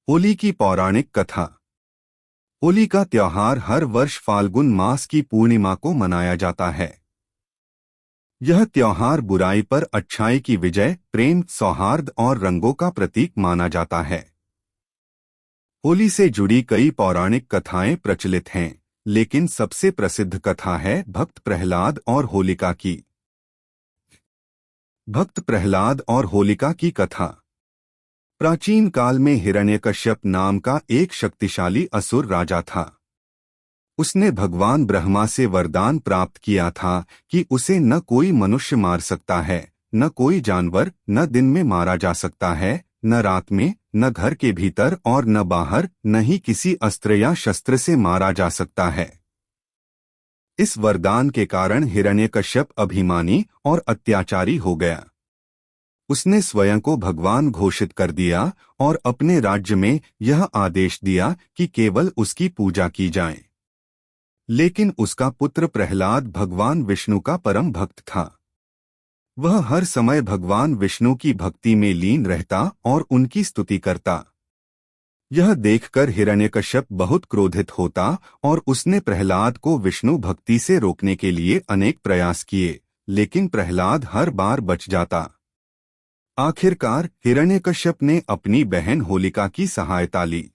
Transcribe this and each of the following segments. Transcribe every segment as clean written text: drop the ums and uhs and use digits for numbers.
होली की पौराणिक कथा। होली का त्योहार हर वर्ष फाल्गुन मास की पूर्णिमा को मनाया जाता है। यह त्योहार बुराई पर अच्छाई की विजय, प्रेम, सौहार्द और रंगों का प्रतीक माना जाता है। होली से जुड़ी कई पौराणिक कथाएं प्रचलित हैं, लेकिन सबसे प्रसिद्ध कथा है भक्त प्रहलाद और होलिका की। भक्त प्रहलाद और होलिका की कथा। प्राचीन काल में हिरण्यकश्यप नाम का एक शक्तिशाली असुर राजा था। उसने भगवान ब्रह्मा से वरदान प्राप्त किया था कि उसे न कोई मनुष्य मार सकता है, न कोई जानवर, न दिन में मारा जा सकता है, न रात में, न घर के भीतर और न बाहर, न ही किसी अस्त्र या शस्त्र से मारा जा सकता है। इस वरदान के कारण हिरण्यकश्यप अभिमानी और अत्याचारी हो गया। उसने स्वयं को भगवान घोषित कर दिया और अपने राज्य में यह आदेश दिया कि केवल उसकी पूजा की जाए। लेकिन उसका पुत्र प्रहलाद भगवान विष्णु का परम भक्त था। वह हर समय भगवान विष्णु की भक्ति में लीन रहता और उनकी स्तुति करता। यह देखकर हिरण्यकश्यप बहुत क्रोधित होता और उसने प्रहलाद को विष्णु भक्ति से रोकने के लिए अनेक प्रयास किए, लेकिन प्रहलाद हर बार बच जाता। आखिरकार हिरण्यकश्यप ने अपनी बहन होलिका की सहायता ली।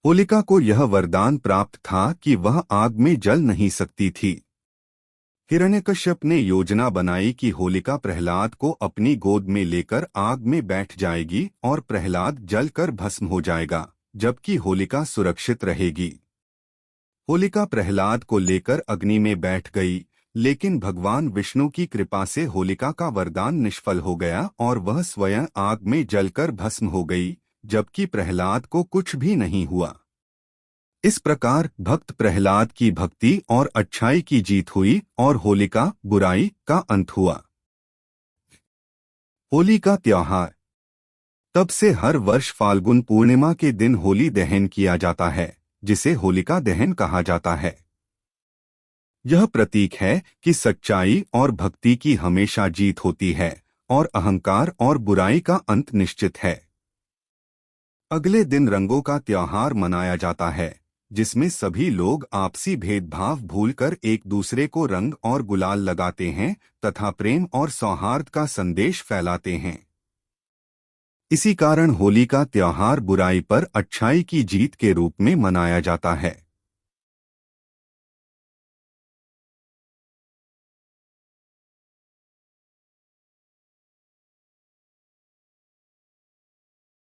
होलिका को यह वरदान प्राप्त था कि वह आग में जल नहीं सकती थी। हिरण्यकश्यप ने योजना बनाई कि होलिका प्रहलाद को अपनी गोद में लेकर आग में बैठ जाएगी और प्रहलाद जलकर भस्म हो जाएगा, जबकि होलिका सुरक्षित रहेगी। होलिका प्रहलाद को लेकर अग्नि में बैठ गई, लेकिन भगवान विष्णु की कृपा से होलिका का वरदान निष्फल हो गया और वह स्वयं आग में जलकर भस्म हो गई, जबकि प्रहलाद को कुछ भी नहीं हुआ। इस प्रकार भक्त प्रहलाद की भक्ति और अच्छाई की जीत हुई और होलिका बुराई का अंत हुआ। होली का त्योहार। तब से हर वर्ष फाल्गुन पूर्णिमा के दिन होली दहन किया जाता है, जिसे होलिका दहन कहा जाता है। यह प्रतीक है कि सच्चाई और भक्ति की हमेशा जीत होती है और अहंकार और बुराई का अंत निश्चित है। अगले दिन रंगों का त्योहार मनाया जाता है, जिसमें सभी लोग आपसी भेदभाव भूलकर एक दूसरे को रंग और गुलाल लगाते हैं तथा प्रेम और सौहार्द का संदेश फैलाते हैं। इसी कारण होली का त्योहार बुराई पर अच्छाई की जीत के रूप में मनाया जाता है।